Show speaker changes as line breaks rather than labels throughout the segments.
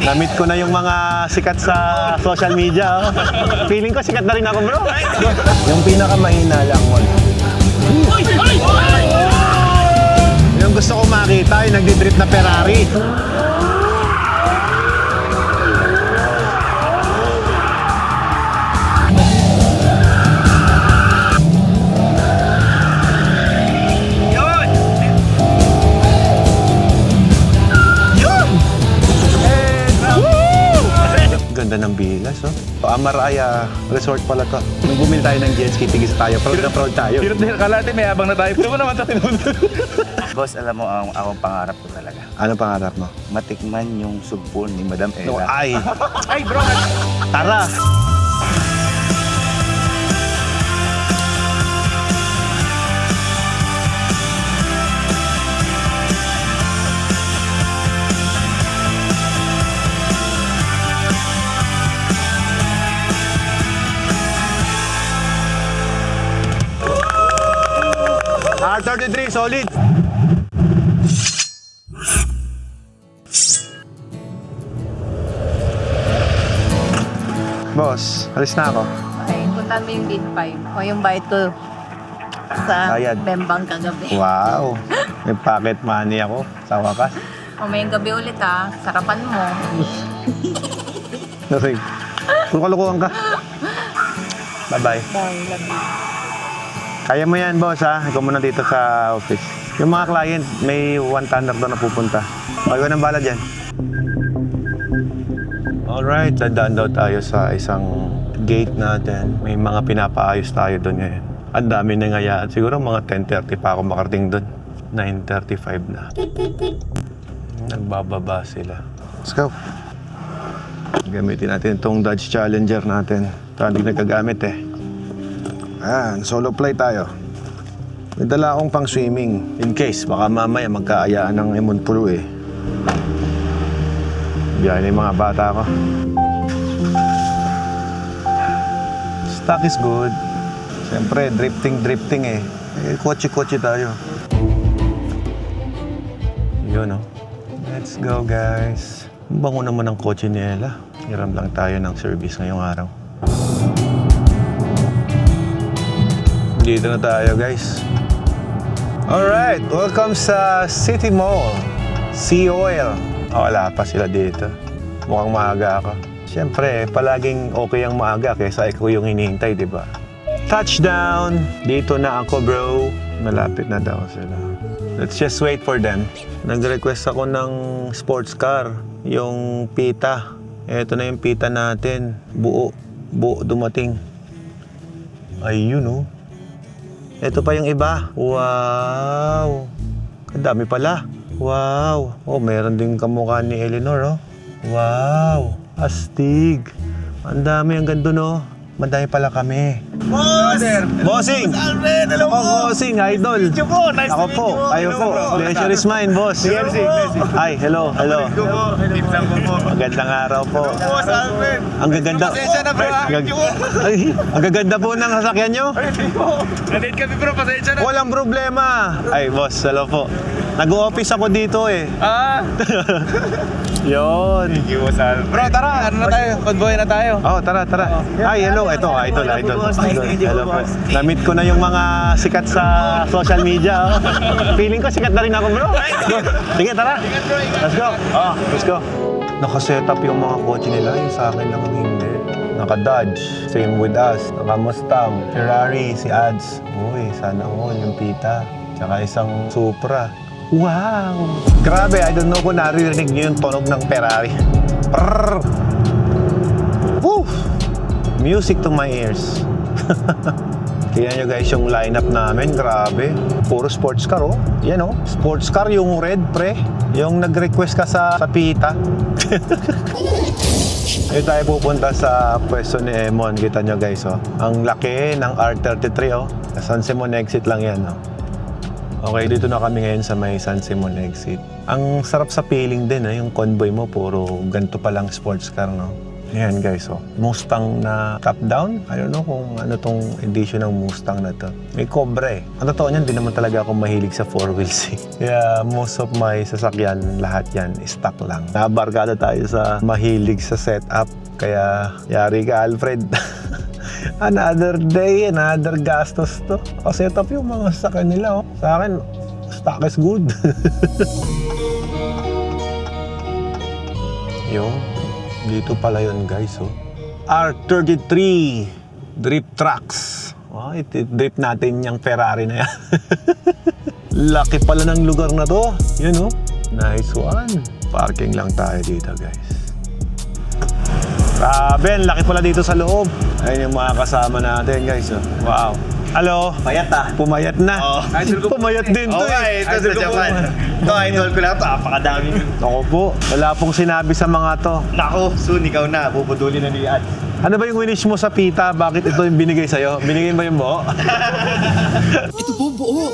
Na-meet ko na yung mga sikat sa social media. Feeling ko sikat na rin ako, bro. Yung pinakamahina lang mo. Yung gusto ko makita, yung nagdi-drip na Ferrari. Ganda ng bilas, oh. Amaraya Resort pala to. Nung bumili tayo ng jet ski, tigis tayo. Proud na proud tayo.
Hirap na kalate, may abang na tayo. Ito mo naman ito tinunod.
Boss, alam mo, ang pangarap ko talaga.
Ano pangarap mo?
Matikman yung sugpo ni Madam
No,
Ella.
ay,
Ay bro!
tara! R33, solid! Boss, alis na ako.
Ay, puntahan mo yung gate 5 o yung bayad ko sa
Bayad.
Bembang kagabi.
Wow! May pocket money ako sa wakas.
Mamayang gabi ulit ha, sarapan mo.
Kasi, kung kalukuhan ka. Bye-bye.
Bye, love you.
Kaya mo yan, boss, ha? Ikaw muna dito sa office. Yung mga client, may one tonner doon na pupunta. Magawa ng bala dyan. Alright, dadaan daw tayo sa isang gate natin. May mga pinapaayos tayo doon ngayon. Ang dami na ngayaan. Siguro mga 10:30 pa ako makarating doon. 9:35 na. Nagbababa sila. Let's go. Gamitin natin itong Dodge Challenger natin. Ito, hindi nagagamit eh. Solo flight tayo. May dala akong pang swimming. In case, baka mamaya magkaayaan ng Emon Pulu eh. Biyahe yung mga bata ko. Stock is good. Siyempre, drifting eh. Kotse-kotse tayo. Yun oh. Let's go guys. Ang bango naman ang kotse ni Ella. Hiram lang tayo ng service ngayong araw. Dito na tayo guys. Alright, welcome sa City Mall. Sea Oil. Wala pa sila dito. Mukhang maaga ako. Siyempre, palaging okay ang maaga kaysa ikaw yung hinihintay, di ba? Touchdown! Dito na ako, bro. Malapit na daw sila. Let's just wait for them. Nag-request ako ng sports car. Yung pita. Ito na yung pita natin. Buo dumating. Ayun, oh. Ito pa yung iba. Wow! Ang dami pala. Wow! Oh, meron din kamukha ni Eleanor, oh. Wow! Astig! Ang dami, ang ganda, no? Madami pala kami.
Boss!
Bossing!
Boss Alfred, hello po!
Bossing, idol!
Thank you po! Nice
Ako
to meet
po,
you po!
ayo po. Pleasure is mine, boss. Hi, hello.
Thank you po! Pinsan ko po!
Magandang araw po.
Boss Alfred!
Ang gaganda.
Pasensya na bro!
Gag- Ay, ang gaganda po ng sasakyan nyo.
Thank you po! Nandito kami bro, pasensya na!
Walang problema. Ay, boss, hello po. Nag-o-office ako dito eh. Yon.
Thank you, Boss Alfred! Bro, tara! Ano na tayo? Convoy na tayo!
Oh, tara. Ay, hello. Ito, idol.
Nice to meet you,
Hello po.
boss.
Na-meet ko na yung mga sikat sa social media. Oh. Feeling ko sikat na rin ako, bro. Sige, tara. Let's go. Oh, let's go. Naka-set up yung mga kotse nila. Yung sa akin lang ang hindi. Naka-Dodge. Same with us. Naka-Mustang. Ferrari, si Ads. Uy, sana all yung pita. Tsaka isang Supra. Wow! Grabe, I don't know kung naririnig niyo yung tunog ng Ferrari. Prrrr! Woo! Music to my ears. Tingnan nyo guys yung lineup namin, grabe. Puro sports car, oh. Yan, oh. Sports car, yung red, pre. Yung nag-request ka sa pita. Ngayon tayo pupunta sa pwesto ni Emon. Kita nyo guys, oh. Ang laki ng R33, oh. Sa San Simon exit lang yan, oh. Okay, dito na kami ngayon sa may San Simon exit. Ang sarap sa feeling din, yung convoy mo, puro ganito palang sports car, no? Ayan guys, oh. Mustang na top down. I don't know kung ano tong edition ng Mustang na to. May Cobra eh. Ang totoo niyan, di naman talaga ako mahilig sa 4 wheels eh. Kaya most of my sasakyan, lahat yan, stock lang. Nabarkada tayo sa mahilig sa setup. Kaya, yari ka Alfred. Another day, another gastos to. O setup yung mga sasakyan nila, oh. Sa akin, stock is good. Yung dito pala yun guys, oh. R33 Drift Trucks. Oh, drip natin yung Ferrari na yan. Laki pala ng lugar na to. Yan, oh. Nice one. Parking lang tayo dito guys. Grabe, ang laki pala dito sa loob. Ayun yung mga kasama natin guys, oh. Wow. Hello?
Payat ah.
Pumayat na.
Oo.
Pumayat din to eh.
Ito sa Japan. Ito, idol ko lang ito. Apakadami.
Ako po, wala pong sinabi sa mga to.
Nako, soon ikaw na. Bubudulin na ni Ad.
Ano ba yung winish mo sa pita? Bakit ito yung binigay sa'yo? Binigay mo yung buo?
Ito po buo.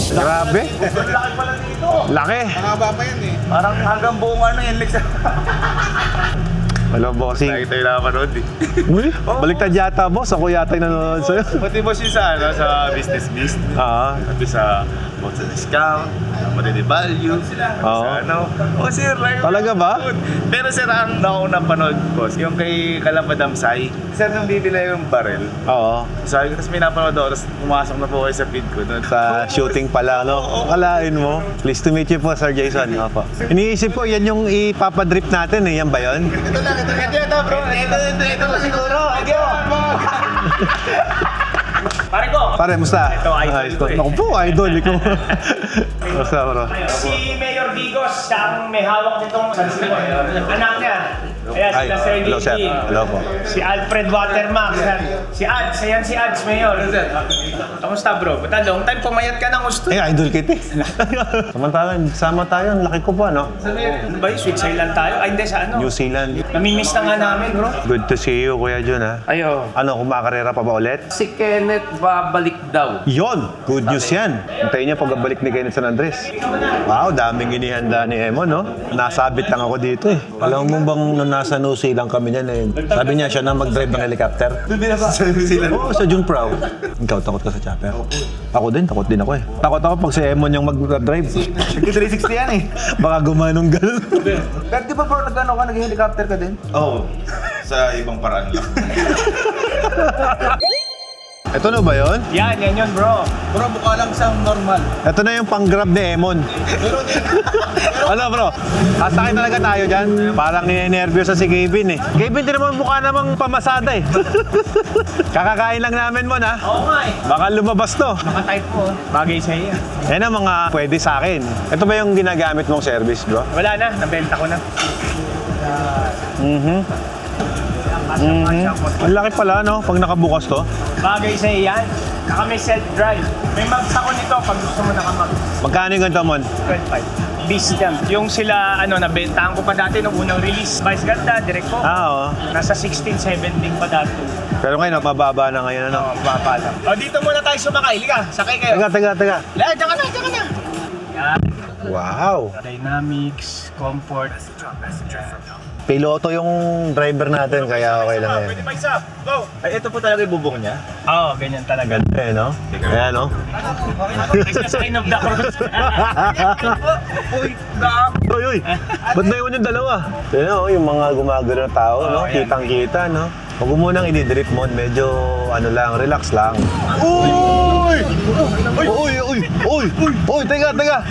Grabe.
Laki pala dito.
Laki.
Mahaba pa yan eh.
Parang hanggang buong ano yan, Lex.
Hello, bossing.
Lagi tayo nakapanood eh.
Uy, baliktad yata, boss. Ako yata yung nanonood sa'yo.
Pati boss yun sa, ano, sa business beast.
Ah,
Pati sa Bounce and Discount, Matindi Value,
Oo.
sa ano. Oh, sir, like,
Talaga ba?
Pero sir, ang nauna panood, boss, yung kay Kalamadam Sai. Sir, nung bibila yung barrel,
oo.
sabi ko, tapos may napanood ako, tapos pumasok na po kayo sa feed ko. Doon.
Sa shooting pala, no? Kalain mo. Pleased to meet you po, Sir Jason. Opo. Iniisip ko, yan yung ipapadrip natin eh. Yan ba yun?
Ito lang, ito bro. Ito siguro.
Pare ko!
Pare, musta?
Ito, idol
Ayos
ko eh.
Naku po, idol ko. Musta, bro?
Si Mayor Digos, siya ang may hawak nitong anak niya. Kaya
Ay,
sila Sir
hello, sir.
Gigi.
Hello po.
Si Alfred Watermax. Si Ads. Ayan si Ads, Mayor. Kamusta bro? Bata, long time pumayat ka ng gusto.
Eh, idol kita eh. Samantalang, sama tayo. Ang laki ko pa, no?
Ano ba yun? Sweet Island tayo? Ay, hindi sa ano.
New Zealand.
Namimiss na nga namin bro.
Good to see you, Kuya Jun, ha?
Ayo,
Ano, kumakarera pa ba ulit?
si Kenneth babalik daw.
Yon! Good news yan. Hintayin niya pagbalik ni Kenneth San Andres. Wow, daming inihanda ni Emon, no? Nasabit lang ako dito eh. Alam mo bang nung nasa New Zealand kami niyan eh, sabi niya siya na mag-drive ng helicopter?
Doon din ako sa New Zealand.
Oo, sa June Prow. Ikaw, takot ka sa chopper? Ako din, takot din ako eh. Takot ako pag si Emon yung mag-drive.
360 yan eh.
Baka gumanong ganun.
Pero di ba bro, nag-ano ka, nag-helicopter ka din? Oo. Sa ibang paraan lang.
Ito na ba yun?
Yan yun bro.
Bro, mukha lang siyang normal.
Ito na yung pang-grab ni Emon. Ano bro? Asakay talaga tayo dyan. Parang ninenervyos sa si Kevin eh. Kevin, di naman mukha namang pamasada eh. Kakakain lang namin mo na.
Oo nga eh.
Baka lumabas to.
Naka-type ko. Bagay sa iyo.
Yan ang mga pwede sa akin. Ito ba yung ginagamit mong service bro?
Wala na. Nabenta ko na.
Ang laki pala no, pag nakabukas to.
Bagay sa iyo yan. Saka may self-drive. May mags ako nito pag gusto mo nakamag.
Magkano yung ganito mon?
12.5. Beast jam. Yung sila, nabentahan ko pa dati nung unang release. Vice ganda, direct ko.
Oo.
Nasa 16, 17 pa dati.
Pero ngayon, mababa na ngayon ano.
Baba lang. O, dito muna tayo sumakay. Liga, sakay kayo.
Teka.
Diyan ka na. Yan.
Wow.
Dynamics, comfort.
Piloto yung driver natin, kaya okay lang
Pwede
yan.
pa isa. Go.
Ay, ito po talaga yung bubong niya.
Oo, ganyan talaga.
Ganda eh, no? Ayan, no?
Next sa of the cross.
Uy, gab!
Uy! Ba't na yun yung dalawa? Yan, oh, yung mga gumagano na tao, no?
ayan.
Kitang-kita, no? Huwag mo munang i-drip mo, medyo, relax lang. Uy! Uy! Teka!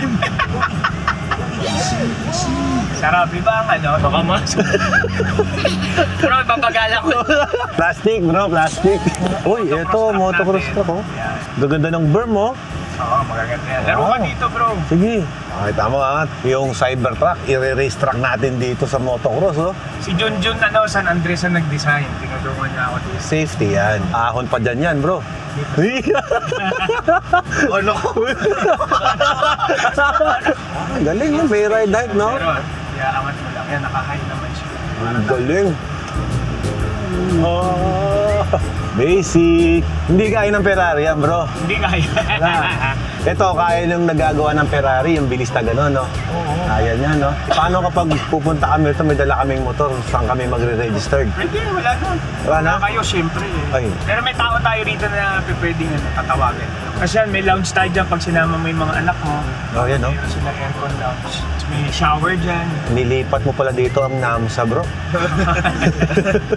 Sarap, ba ang baka masok. Bro, papagala ko.
Plastic, bro, plastic. Uy, eto, motocross truck, oh. Gaganda ng berm, oh.
Oo, magaganda yan. Laro ka dito, bro.
Sige. Okay, tama yung Cybertruck, i-race truck natin dito sa motocross, oh.
Si Junjun, San Andres ang nag-design. Tinulungan niya ako dito.
Safety yan. Ahon pa dyan yan, bro.
Ano ko?
Galing yun, may ride height, no?
Pero, iaangat mo lang. Yan, naka-high naman siya.
Ang galing. Oh, basic. Hindi kaya ng Ferrari yan, bro.
Hindi kaya.
Ito, kaya nung nagagawa ng Ferrari, yung bilis na gano'n, no? Kaya niya, no? Paano kapag pupunta kami ito, may dala kaming motor, saan kami magre-registered?
Hindi, wala na.
Wala na?
Kayo, syempre.
Ay.
Pero may tao tayo rito na pwedeng tatawagin. Kasi yan, may lounge tayo dyan pag sinama mo yung mga anak mo.
Oh, yan, no?
Meron sila aircon lounge. Tapos may shower dyan.
Nilipat mo pala dito ang NAMSA, bro.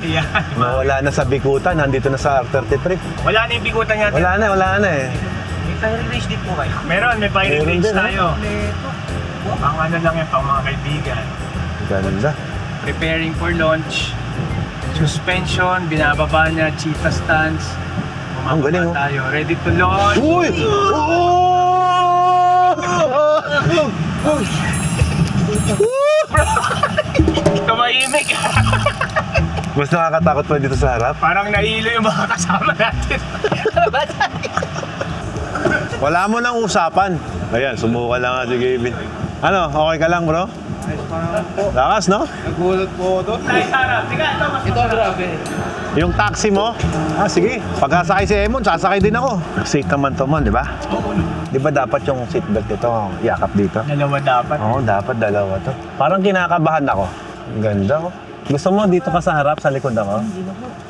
Yan.
Wala na sa Bikutan, nandito na sa R33.
Wala na yung bigutan natin.
Wala na eh.
May pirate race din po kayo. Meron, may pirate
Meron
race
din,
tayo. Pang ano lang yan, pang mga kaibigan.
Ganda.
Preparing for launch. Suspension, binababa niya, cheetah stance.
Ang galing, oh.
Tayo, ready to launch.
Uy!
Tumahimik.
Mas nakakatakot pa dito sa harap.
Parang nahilo yung mga kasama natin.
Wala mo nang usapan. Ayan, sumuka lang nga si Gavin. Ano, okay ka lang, bro? Lakas, no?
Nagulat po ako doon.
Tayo sarap. Tiga, ito mas
Ito, grabe.
Yung taxi mo? Ah, sige. Pagkasakay si Emon, sasakay din ako. Safe naman to, man, di ba? Di ba dapat yung seatbelt ito, yakap dito?
dalawa dapat.
Oo, dapat dalawa to. Parang kinakabahan ako. Ang ganda, oh. Gusto mo dito ka sa harap, sa likod ako?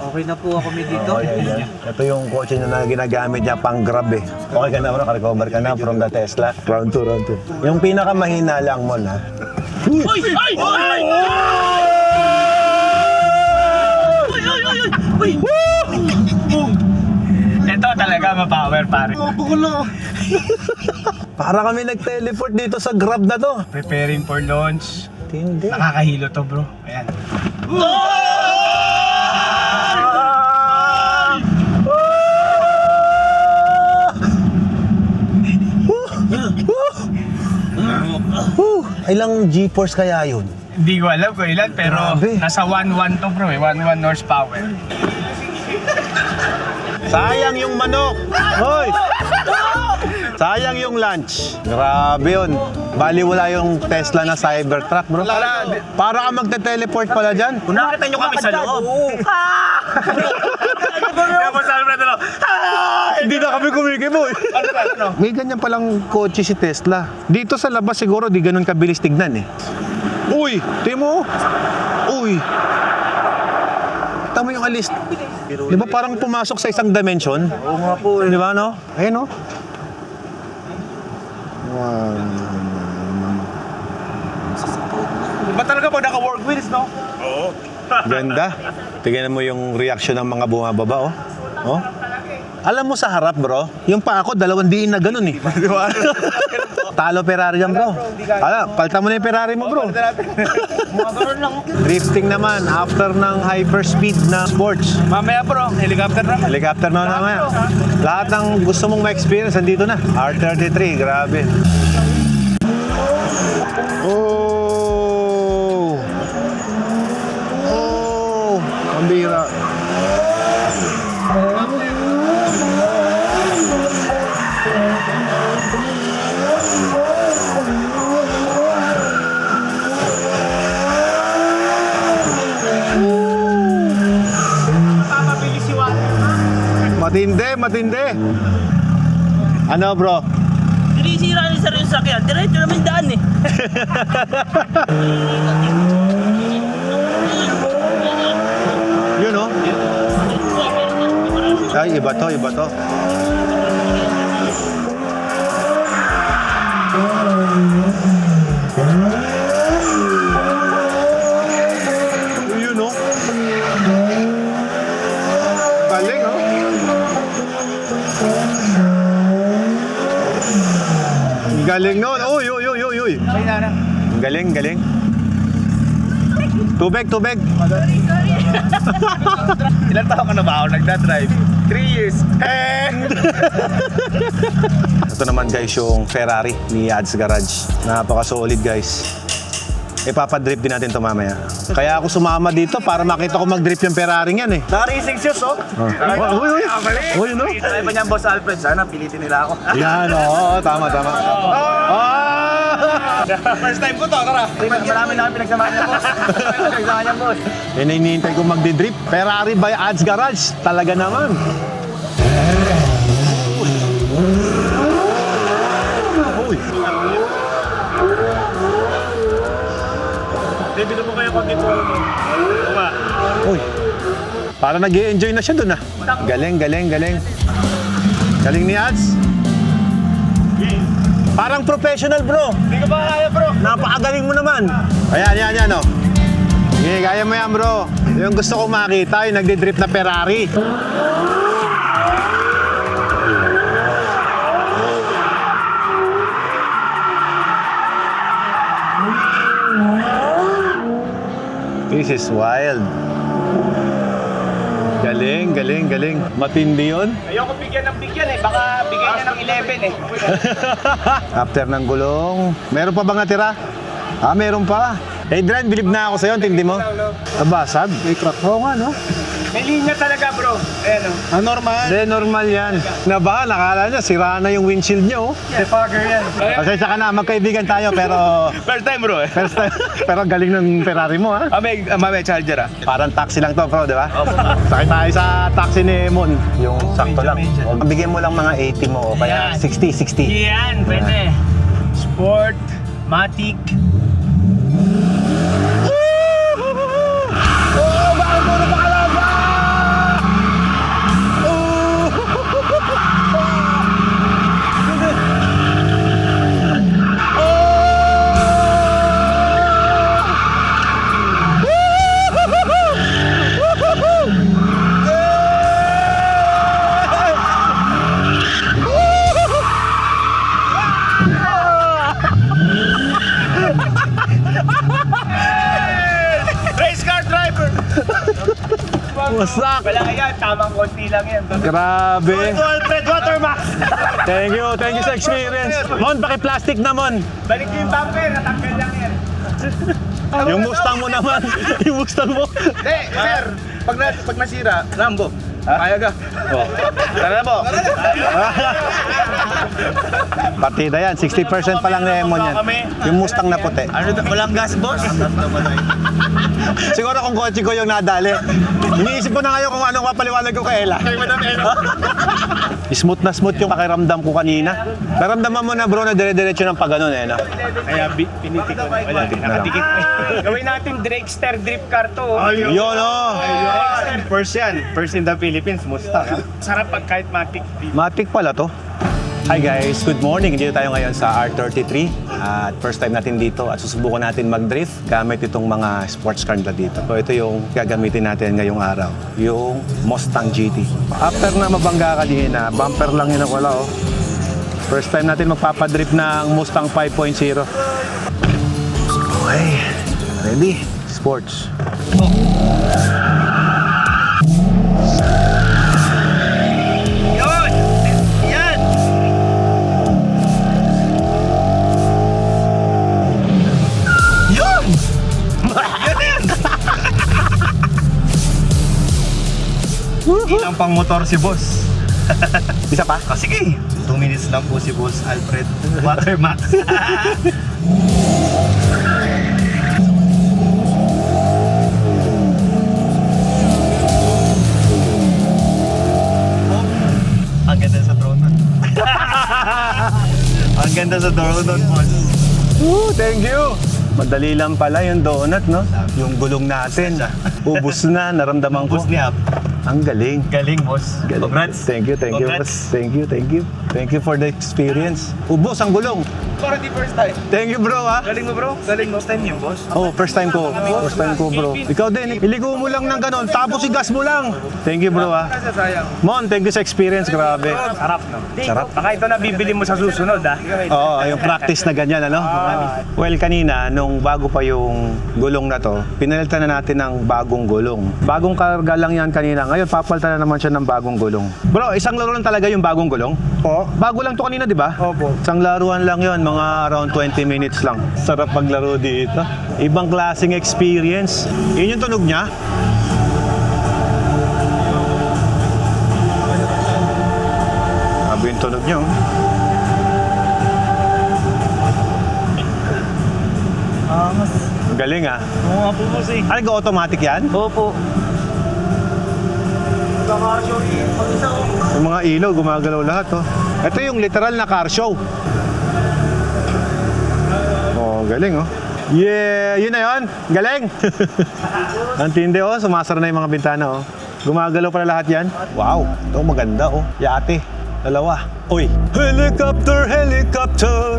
Okay na po ako dito.
Oo, yan. Ito yung kotse niya na ginagamit niya pang Grab eh. Okay ka na bro, recover ka na from the Tesla. Round 2. Yung pinakamahina lang mo na.
Ito talaga ma-power pare.
Para kami nag-teleport dito sa Grab na to.
Preparing for launch.
Hindi.
Nakakahilo to bro. Ayan.
Ilang G-force kaya yun?
Hindi ko alam kung ilan pero
Grabe.
nasa 1-1 to bro eh. 1-1 horsepower.
Sayang yung manok! Hoy! Sayang yung lunch. Grabe yun. Bali wala yung Tesla na Cybertruck, bro. Para ka magte-teleport pala dyan.
Kung nakita nyo kami sa loob.
Hindi na kami kumikimo eh. May ganyan palang kotse si Tesla. Dito sa labas siguro di ganun kabilis tignan eh. Uy! Timo! Uy! Tama yung alis. Di ba parang pumasok sa isang dimension?
Oo nga po eh.
Di ba no? Ayun no?
Ba talaga po naka-work wheels, no?
Ganda. Tingnan mo yung reaction ng mga bumababa, oh. Oh. Alam mo sa harap, bro, yung pa ako, 2 diin na ganun eh. Talo Ferrari yan, bro. Palta mo na yung Ferrari mo, bro. Drifting naman, after ng hyperspeed na sports.
Mamaya bro, helicopter naman.
Helicopter na naman. Lahat ng gusto mong ma-experience, andito na. R33, grabe. Oh! Oh! Ang bira.
Papabilis si Water.
Matindi. Ano, bro?
Sinisira ni sir yung sakyan. Diretso naman yung daan eh.
Yun, oh. Ay, iba to. Yun, oh. Galing, oh. Galing nun. Uy. Galing. Tubig.
Ilan taon ka na ba ako nagdadrive? 3 years.
Ito naman guys yung Ferrari ni Ads Garage. Napaka-solid guys. Ipapadrip din natin ito mamaya. Kaya ako sumama dito para makita ko mag-drip yung Ferrari yan eh.
Naka-racing shoes, oh.
Uy, no?
Sabi pa niyan, Boss Alfred, sana pilitin nila ako.
Yan, oo. Tama.
First time ko to, tara. Marami na kami pinagsamahan niya, boss. Pinagsamahan niya, boss.
Yan ay hinihintay ko magdi-drip. Ferrari by Ads Garage. Talaga naman.
Dito po kayo pag dito.
Uy, para nag-i-enjoy na siya dun ah. Galing. Galing ni Ads. Parang professional bro.
Hindi ka ba kaya bro?
Napakagaling mo naman. Ayan oh. Sige, kaya mo yan bro. Yung gusto kong makita, yung nagdi-drift na Ferrari. This is wild. Galing. Matindi yun.
Ayoko bigyan ng bigyan eh. Baka bigyan niya ng 11 eh.
After ng gulong, meron pa ba natira? Meron pa. Adrian, bilib na ako sa'yo, tindi mo. Abasag, may crack ho nga, no?
May linya talaga bro. Ayan o.
Normal.
Hindi, normal yan. Nabahan, nakala niya, sira na yung windshield niya, oh.
Defogger yan.
Pasensya ka na, magkaibigan tayo, pero...
First time bro eh.
First time, pero galing ng Ferrari mo, ha?
May charger ah.
Parang taxi lang to, bro, di ba? Sakay tayo sa taxi ni Mon. Yung sakto lang. O, bigyan mo lang mga 80 mo, o kaya 60.
Yan, pwede. Sport, Matic.
Race car driver!
Wasak!
Wala yan, tamang konti lang yan.
Grabe!
Alfred Watermax!
Thank you sa experience. Mon, paki-plastic na, Mon.
Balik ko yung bumper, natanggal lang yan.
Yung Mustang mo naman. Yung Mustang mo.
Hindi, sir. Pag nasira, Rambo. Kaya ka.
Oh.
Tara na po.
Partida yan. 60% pa lang na Emon yan. Yung Mustang na puti.
Walang gas, boss?
Siguro kung kotse ko yung nadali. Iniisip ko na ngayon kung anong papaliwanag ko kay Ella. Smooth na smooth yung pakiramdam ko kanina. Naramdaman mo na bro na dire-diretso ng pagganon eh, no?
Kaya pinitik ko na. Wala, nakadikit na. Gawin natin Drakester drift car to.
Yun, oh!
First yan. First in the Philippines, Mustang.
Sarap pag kahit Matic.
Matic pala to. Hi guys, good morning. Dito tayo ngayon sa R33 at first time natin dito at susubukan natin mag-drift gamit itong mga sports car nila dito. So ito yung gagamitin natin ngayong araw, yung Mustang GT. After na mabangga kanina, bumper lang yun wala oh. First time natin magpapadrift ng Mustang 5.0. Okay, ready? Sports.
Ilang pang motor si boss.
Isa pa?
Sige. 2 minutes lang po si boss Alfred Watermax. Ang ganda sa drone nun. Ang ganda sa drone nun, boss.
Thank you! Madali lang pala yung donut, no? Yung gulong natin. Ubus na, naramdaman ko.
Boss niya.
Ang galing.
Galing, boss.
Galing.
Congrats.
Thank you.
Congrats.
Thank you. Thank you for the experience. Ubos ang gulong.
Para di first time.
Thank you, bro, ha?
Galing mo, bro. Galing mo. First time yung boss.
Oh, first time ko. First time ko, bro. Ikaw din, iligo mo lang ng ganon, tapos igas mo lang. Thank you, bro, ha?
Sayang.
Mon, thank you sa experience. Grabe.
Sarap, no?
Sarap.
Baka ito na bibili mo sa susunod, ah.
Oo, yung practice na ganyan, ano? Well, kanina, nung bago pa yung gulong na to, pinalitan na natin ng bagong gulong. Bagong karga lang yan kanina. Ngayon, papalitan na naman siya ng bagong gulong. Bro, isang laro lang talaga yung bagong gulong?
Po.
Bago lang to kanina, di ba?
Opo.
Isang laruan lang yon, mga around 20 minutes lang. Sarap paglaro dito. Ibang klaseng experience. Yun yung tunog niya. Sabi yung tunog niya, oh. Ang galing, ah.
Oo nga po, boss eh.
Ano, automatic yan?
Opo.
Yung mga ilaw, gumagalaw lahat, oh. Ito yung literal na car show. Oh. Oh, galing oh. Yeah, yun na yun. Galing. Ang tindi oh, sumasara na yung mga bintana oh. Gumagalaw pala lahat yan. Wow, ito maganda oh. Yate, dalawa. Uy, helicopter, helicopter.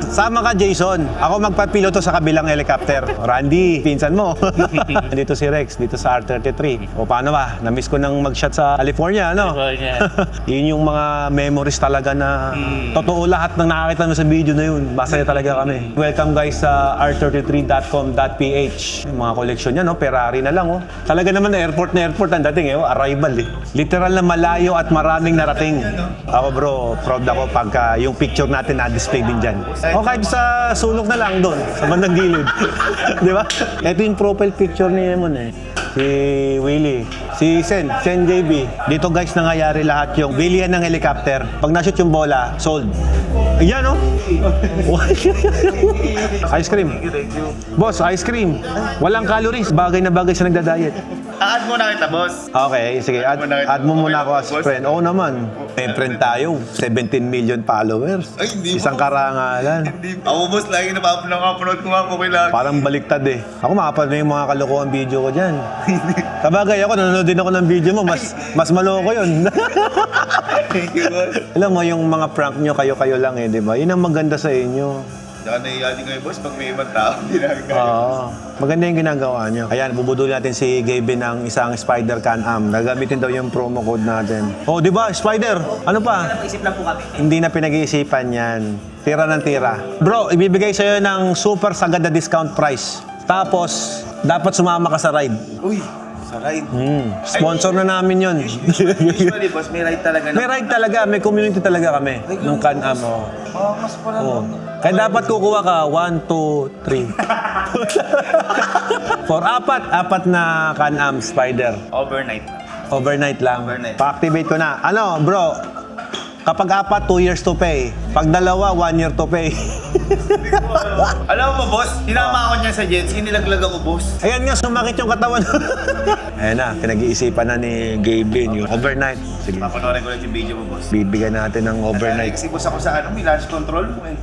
Sama ka, Jason. Ako magpapiloto sa kabilang helicopter. Randy, pinsan mo. Dito si Rex, dito sa R33. O paano ba? Na-miss ko nang mag-shot sa California, ano? Yun yung mga memories talaga na totoo lahat ng nakakita mo sa video na yun. Masaya talaga kami. Welcome guys sa r33.com.ph. Yung mga collection niya, no? Ferrari na lang, oh. Talaga naman na airport ang dating, eh. Oh. Arrival, eh. Literal na malayo at maraming narating. Ako, bro, proud ako pagka yung picture natin na-display din dyan. O kahit sa sulok na lang doon, sa bandang gilid. Di ba? Ito yung profile picture ni Emon eh. Si Willie, si Sen JB. Dito guys nangyayari lahat yung bilihan ng helicopter. Pag na-shoot yung bola, sold. Ayan oh. Ice cream. Boss, ice cream. Walang calories. Bagay na bagay sa nagda-diet.
Add muna kita, boss.
Okay, sige. Add mo muna ako as friend. Oo naman. May friend tayo. 17 million followers.
Ay, hindi
Isang
mo.
karangalan.
Ako, boss, lagi napapanood ko nga po kailangan.
Parang baliktad eh. Ako makapanood na yung mga kalokohan video ko dyan. Kabagay ako, nanonood din ako ng video mo. Mas maloko yun.
Thank you, boss.
Alam mo, yung mga prank nyo, kayo-kayo lang eh, di ba? Yun ang maganda sa inyo.
Saka naiya din kayo, boss, pag may ibang tao, hindi namin kaya.
Oo. Maganda yung ginagawa nyo. Ayan, bubudol natin si Gabe ng isang Spider Can-Am. Nagamitin daw yung promo code natin. Oh, di ba? Spider! Ano pa?
Isip lang po kami.
Hindi na pinag-iisipan yan. Tira ng tira. Bro, ibibigay sa'yo ng super sagad na discount price. Tapos, dapat sumama ka sa ride.
Uy, sa ride.
Sponsor na namin yun.
Usually, boss, may ride talaga
May ride talaga, may community talaga kami. Nung Can-Am, oh.
Mas pala.
Oh. Kaya dapat kukuha ka, 1, 2, 3. For apat na Can-Am Spider.
Overnight.
Overnight lang.
Overnight.
Pa-activate ko na. Ano, bro? Kapag apat, 2 years to pay. Pag dalawa, 1 year to pay.
Alam mo, boss, hinama ako niya sa jet ski, nilaglag ako, boss.
Ayan nga, sumakit yung katawan. Ayan na, pinag-iisipan na ni Gabe yung overnight. Sige,
Papanoorin ko lang yung video mo, boss.
bibigyan natin ng overnight.
Nag-exibos ako sa may launch control mo eh.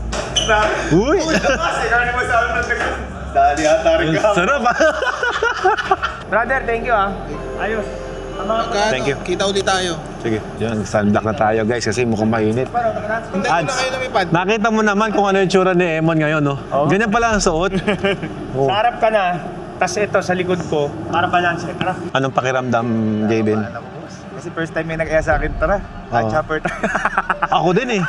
Uy!
Kasi nani mo sa ano dali ata rin ka.
Sarap ah!
Brother, thank you ah. Ayos.
Thank you. Kita ulit tayo. Sige, yan, sunblock na tayo guys kasi mukhang mainit. Ads, nakita mo naman kung ano yung tsura ni Emon ngayon, no? Ganyan pala ang suot. Oh.
Sa harap ka na, tas ito sa likod ko, para balance. Tara.
Anong pakiramdam, Jabin?
Kasi first time may nag-aya sa akin, tara.
Oo.
Chopper tayo.
Ako din eh.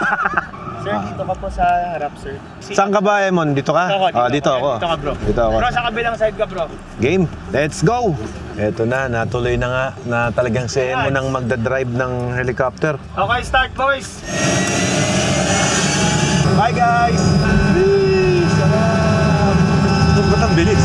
Sir, dito ka po sa harap, sir.
Saan ka ba, Emon? Dito ka? Dito ako.
Dito ka, bro.
Dito ako.
Bro, sa kabilang side ka, bro.
Game, let's go! Eto na, natuloy na nga na talagang si Emon ang magdadrive ng helicopter.
Okay, start, boys.
Bye guys! Sarap! Ba't ang bilis?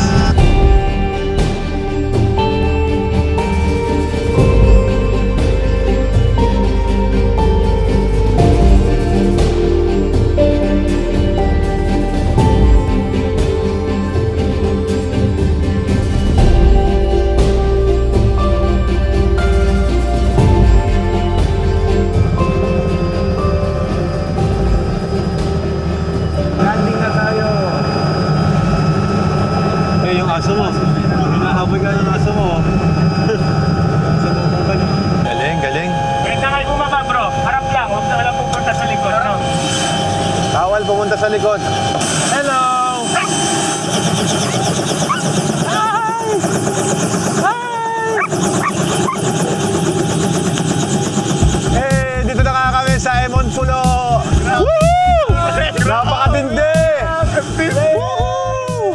Landing na tayo! Eh, yung aso mo. Hinahabol ka ng aso mo. Galing, galing.
Wait na kayo bumaba, bro. Harap lang. Huwag na lang pupunta sa likod, no?
Bawal pumunta sa likod. Hello! Eh, dito na nga kami sa Emon Pulo. Woo! Napakatindi! Woo!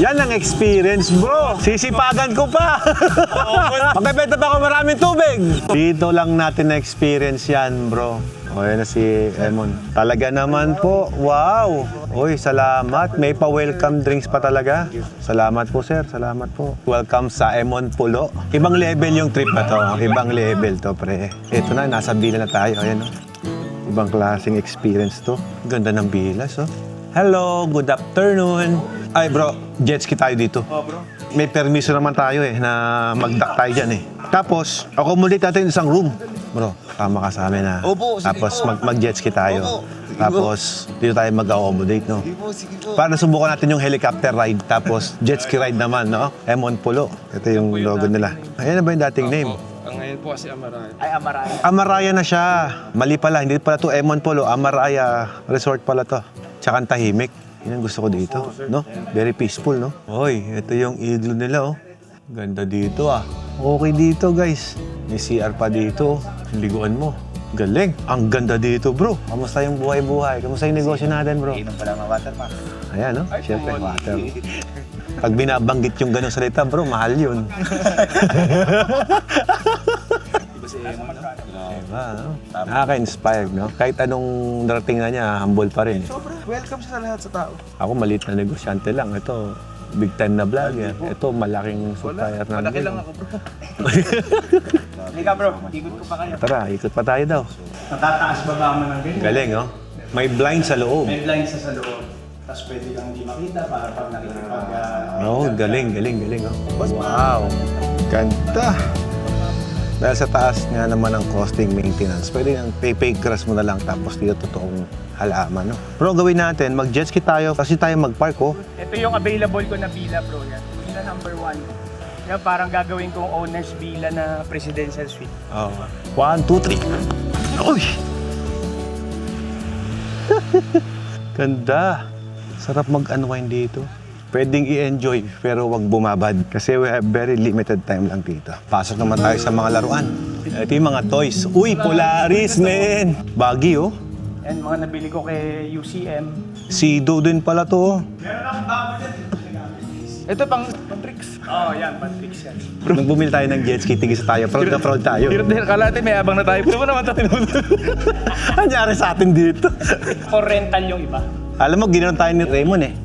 Yan ang experience, bro. Sisipagan ko pa. Magbebenta pa ako maraming tubig. Dito lang natin na-experience yan, bro. O, yan na si Emon. Talaga naman po. Wow! Uy, salamat. May pa-welcome drinks pa talaga. Salamat po, sir. Salamat po. Welcome sa Emon Pulo. Ibang level yung trip na to. Ibang level to, pre. Ito na, nasa Bila na tayo. Ayan, oh. Ibang klaseng experience to. Ganda ng bilas, oh. Hello, good afternoon. Ay, bro, jet ski tayo dito.
Oh, bro.
May permiso naman tayo eh, na mag-dock tayo dyan eh. Tapos, accommodate natin isang room. Bro, tama ka sa amin ha.
Opo, sige
Tapos
po.
mag-jet ski tayo.
Opo.
Tapos, dito tayo mag-accommodate, no? Para subukan natin yung helicopter ride, tapos jet ski ride naman, no? Emon Polo. Ito yung logo nila. Ayan na ba yung dating name?
Ang ngayon po kasi Amaraya.
Ay, Amaraya.
Amaraya na siya. Mali pala, hindi pala to Emon Polo. Amaraya Resort pala to. Tsaka ang tahimik. Yan ang gusto ko dito, no? Very peaceful, no? Hoy, ito yung igloo nila, oh. Ganda dito, ah. Okay dito, guys. May CR pa dito. Liguan mo. Galing. Ang ganda dito, bro. Kamusta yung buhay-buhay? Kamusta yung negosyo natin, bro?
Inom pala ng watermark.
Ayan, no? Siyempre, water. Pag binabanggit yung ganong salita, bro, mahal yun. Diba, no? Nakaka-inspired, no? Kahit anong narating na niya, humble pa rin.
Welcome siya sa lahat sa tao.
Ako, maliit na negosyante lang. Ito, big time na vlogger. Ito, malaking supplier na.
Malaki lang ako, bro.
Halika bro, ikot ko pa kayo.
Tara, ikot pa tayo daw.
Natataas baba mo ng ganyan.
Galing, oh. May blind sa loob.
May blinds sa loob. Tapos pwede kang hindi makita para pag nakikipag...
Oh, galing, oh. Wow. Ganda. Dahil sa taas nga naman ang costing maintenance, pwede ang pay grass mo na lang tapos dito totoong halaman, no? Pero gawin natin, mag-jet ski tayo kasi tayo mag-park, oh.
Ito yung available ko na villa bro. Yan. Villa number 1. Yan, parang gagawin kong owner's villa na presidential suite.
Oh. 1, 2, 3. Uy! Ganda. Sarap mag-unwind dito. Pwedeng i-enjoy pero wag bumabad kasi we have very limited time lang dito. Pasok naman tayo sa mga laruan. Ito yung mga toys. Uy, Polaris, man! Baggy, oh.
Yan, mga nabili ko kay UCM.
Sido din pala to.
Meron akong bago dyan.
Ito pang tricks.
Oo, yan, Patrix yan.
Nung bumili tayo ng jet ski, tigis tayo. Proud na proud tayo.
Dahil kalate, may abang na tayo. Ito mo naman ito tinulog.
Anyari sa atin dito?
For rental yung iba.
Alam mo, ginanon tayo ni Raymond, eh.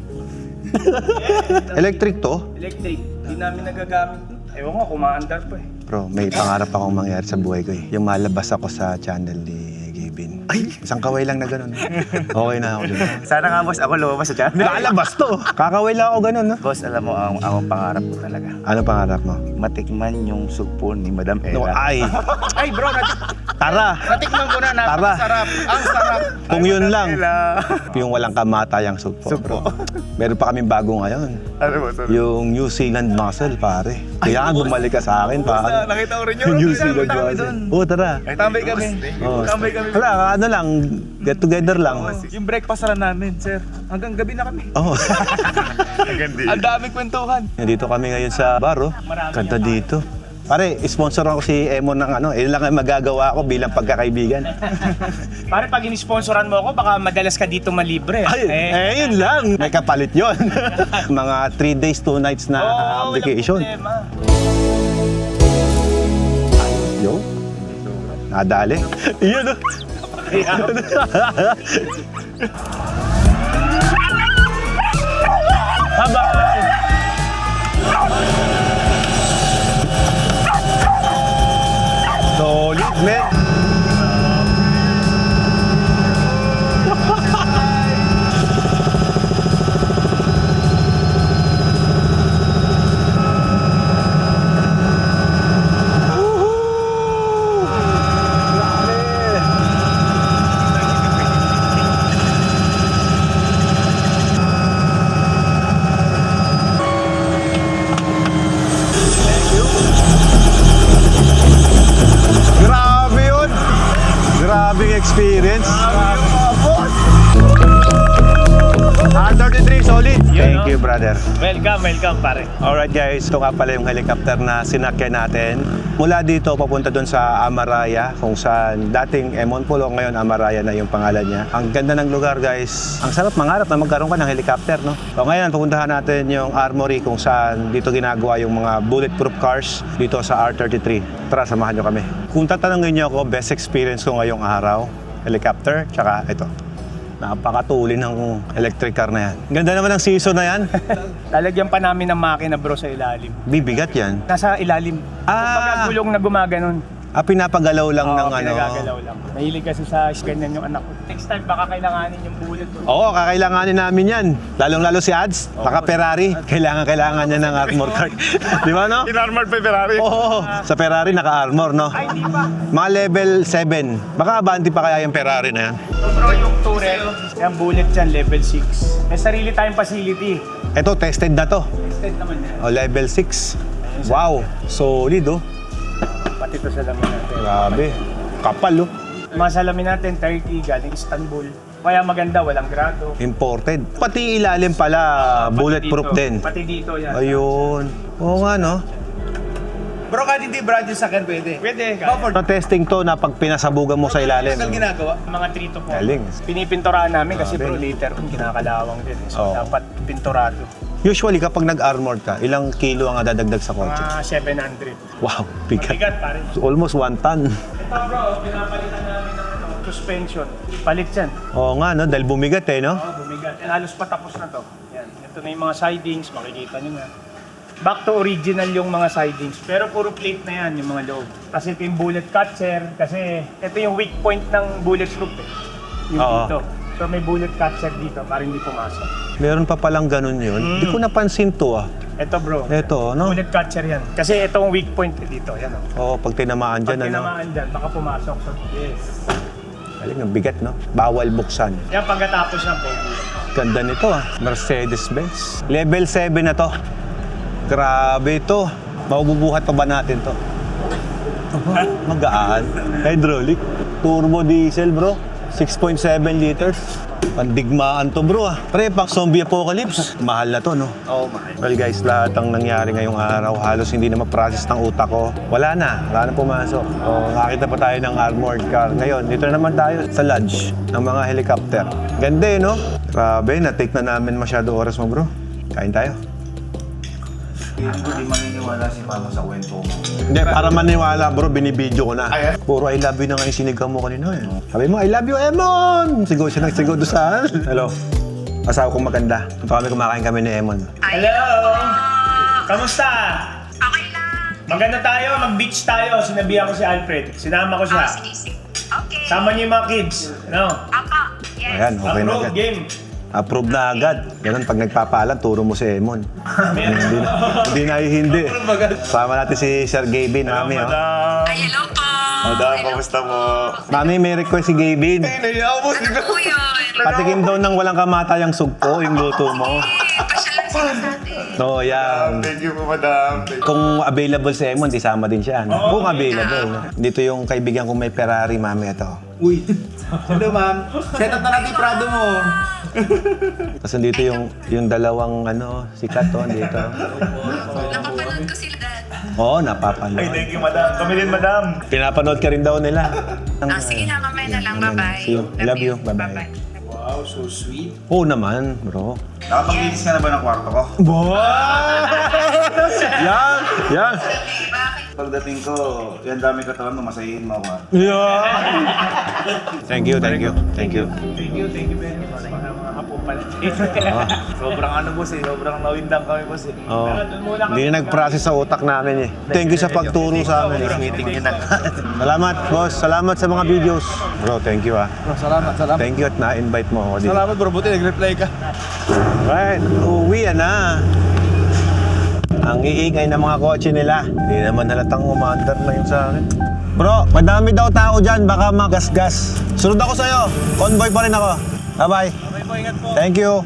Electric to?
Electric, di namin nagagamit. Ewan ko, kumaandar pa eh.
Bro, may pangarap akong mangyari sa buhay ko, eh. Yung malabas ako sa channel ni Gavin. Ay, isang kaway lang na ganun. Okay na ako dun.
Sana nga, boss, ako lumabas sa channel.
Lalabas to. Kakaway lang ako ganun, no?
Boss, alam mo, ang pangarap ko talaga.
Ano pangarap mo?
Matikman yung sugpo ni Madam
No,
Ella.
ay,
Ay bro,
tara.
natikman ko na,
Tara.
napakasarap. Ang sarap.
Kung yun lang,
Ella.
yung walang kamatayang sugpo, bro. Meron pa kaming bago ngayon.
Ano ba, sabi?
Yung New Zealand muscle, pare. Kailangan bumalik ka sa akin, pare.
Nakita ko rin yun.
Yung New Zealand muscle. Oo, tara.
Tambay kami.
Oh.
Tambay kami.
Wala, ano lang, get together lang.
Yung breakfast lang namin, sir. Hanggang gabi na kami.
Oh.
Ang daming kwentuhan.
Nandito kami ngayon sa bar, oh. Ganda dito. Pare, sponsor ako si Emon ng ano, yun lang ang magagawa ko bilang pagkakaibigan.
Pare, pag in-sponsoran mo ako, baka madalas ka dito malibre.
Yun lang. May kapalit yun. Mga 3 days, 2 nights na
Oo,
vacation.
walang problema.
Yo. Nadali. Yun, oh. Bye-bye! Solid, man! Grabe yun! Grabing experience. R33 solid. Thank you, brother.
Welcome, pare.
Alright guys, ito nga pala yung helicopter na sinakyan natin. Mula dito papunta doon sa Amaraya, kung saan dating Emon Polo, ngayon Amaraya na yung pangalan niya. Ang ganda ng lugar guys. Ang sarap mangarap na magkaroon ka ng helicopter, no? So ngayon, pupuntahan natin yung Armory kung saan dito ginagawa yung mga bulletproof cars dito sa R33. Tara, samahan nyo kami. Kung tatanungin nyo ako, best experience ko ngayong araw, helicopter, tsaka ito. Napakatuli ng electric car na yan. Ganda naman ng season na yan.
Lalagyan pa namin ng makina bro sa ilalim.
Bibigat yan.
Nasa ilalim.
Ah!
Pagka gulong na gumaganon.
Pinapagalaw lang ng ano.
Pinagagalaw lang. Mahilig kasi sa ganyan yung anak ko. Next time, baka kailanganin yung bullet ko.
Oo, kakailanganin namin yan. Lalong-lalo si Ads, baka Ferrari. Kailangan niya ng armor card. Di ba, no?
In-armored pa yung Ferrari.
Oo, sa Ferrari naka-armor, no?
Ay, di pa.
Mga level 7. Baka abanti pa kaya yung Ferrari na yan.
So bro, yung Tourer, yung bullet dyan, level 6. May sarili tayong facility.
Ito, tested na to.
Extend naman yan.
Level 6. Wow, solid, oh.
Pati ito sa lamin natin.
Grabe. Kapal, oh.
Mga salamin natin, Turkey, galing Istanbul. Kaya maganda, walang grado.
Imported. Pati ilalim pala, bulletproof
Pati
din.
dito, Pati dito yan.
Ayun. Oo nga, no?
Bro, kahit hindi brand yung sakyan, pwede.
Pwede.
Sa testing to na pag pinasabugan mo sa ilalim.
ginagawa?
Mga 3 to 4.
Galing.
Pinipinturahan namin kasi bro, later kung kinakalawang din. So
Oo.
dapat pinturado.
Usually, kapag nag-armored ka, ilang kilo ang dadagdag sa kotse?
Mga 700.
Wow, bigat.
Bigat pa rin.
Almost 1 ton.
Ito bro, pinapalitan namin ng suspension. Palit yan.
Oo nga, no? Dahil bumigat eh, no?
Bumigat. Halos patapos na to. Yan. Ito na yung mga sidings, makikita nyo na. Back to original yung mga sidings. Pero puro plate na yan, yung mga loob. Kasi ito yung bullet catcher. Kasi ito yung weak point ng bulletproof eh. Yung
Oo.
dito. So may bullet catcher dito para hindi pumasok.
Meron pa palang ganun yun. Hindi ko napansin to, ah.
Ito bro.
Ito, no?
Bullet catcher yan. Kasi itong weak point dito. Yan o.
Oo, pag tinamaan
Pag
dyan, ano?
tinamaan dyan, baka pumasok. So, yes.
Galing, ang bigat, no? Bawal buksan.
Yan pagkatapos yan po.
Ganda nito, ah. Mercedes-Benz. Level 7 na to. Grabe ito. Mabubuhat pa ba natin to? Magaan. Hydraulic. Turbo diesel, bro. 6.7 liters. Pandigmaan to, bro, ah. Pre, pang zombie apocalypse. Mahal na to, no?
Oo, mahal.
Well, guys, lahat ang nangyari ngayong araw, halos hindi na ma-process ng utak ko. Wala na pumasok. Nakakita pa tayo ng armored car. Ngayon, dito na naman tayo sa lodge ng mga helicopter. Ganda eh, no? Grabe, na-take na namin masyado oras mo, bro. Kain tayo.
Hindi maniniwala si Mama sa kwento mo.
Hindi, para maniwala, bro, binibidyo ko na. Puro I love you na nga yung sinigaw mo kanina eh. Sabi mo, I love you, Emon! Sigaw siya nagsigaw doon sa... Hello. Asawa kong maganda. Ito kumakain kami ni Emon.
Hello! Kamusta?
Okay lang.
Maganda tayo, mag-beach tayo. Sinabihan ko si Alfred. Sinama ko siya.
Sige. Okay.
Sama niyo yung mga kids. No?
Apa. Yes.
Ayan, okay na
Approve,
agad.
game.
Approve na agad. Ganun, pag nagpapaalam, turo mo si Emon. hindi na hindi. Sama natin si Sir Gavin, mami. Oh.
Ay, hello po.
Madam, kamusta mo?
Mami, may request si Gavin.
Naiyaw mo
Ano po yun?
Patikim daw ng walang kamatayang sugpo, yung luto mo.
Pasyalan sila sa atin.
No, yan.
Thank you po, madam.
Kung available si Emon, di sama din siya. No? Kung available. No? Dito yung kaibigan kong may Ferrari, mami, ito.
Uy. Hello, ma'am. Set up na natin yung Prado mo.
Tapos dito yung dalawang sikat to, dito.
Napapanood ko sila dad.
Oo, napapanood.
Thank you, madam. Kami din, madam.
Pinapanood ka rin daw nila.
Sige na, mamaya na lang. Bye-bye.
See you. Love you. Bye-bye.
Wow, so sweet.
Oo naman, bro.
Nakapag-linis ka na ba ng kwarto ko?
Yan! Yan!
Pagdating ko, yan dami katawan mo, masayihin mo ako.
Yeah! Thank you, thank you, thank you.
Thank you very much. Mga hapo pala.
Sobrang boss eh. Sobrang nawindang kami, boss eh.
Oh. Hindi na nag-process sa utak namin eh. Thank you sa pagturo sa amin.
Meeting yun na.
Salamat, boss. Salamat sa mga videos. Bro, thank you ah.
Salamat.
Thank you at na-invite mo ako dito.
Salamat bro, buti nag-reply ka.
Right, uwi na. Ang iingay ng mga kotse nila. Hindi naman halatang umandar na yun sa akin. Bro, madami daw tao dyan. Baka magasgas. Sunod ako sa'yo. Convoy pa rin ako. Bye-bye. Thank you.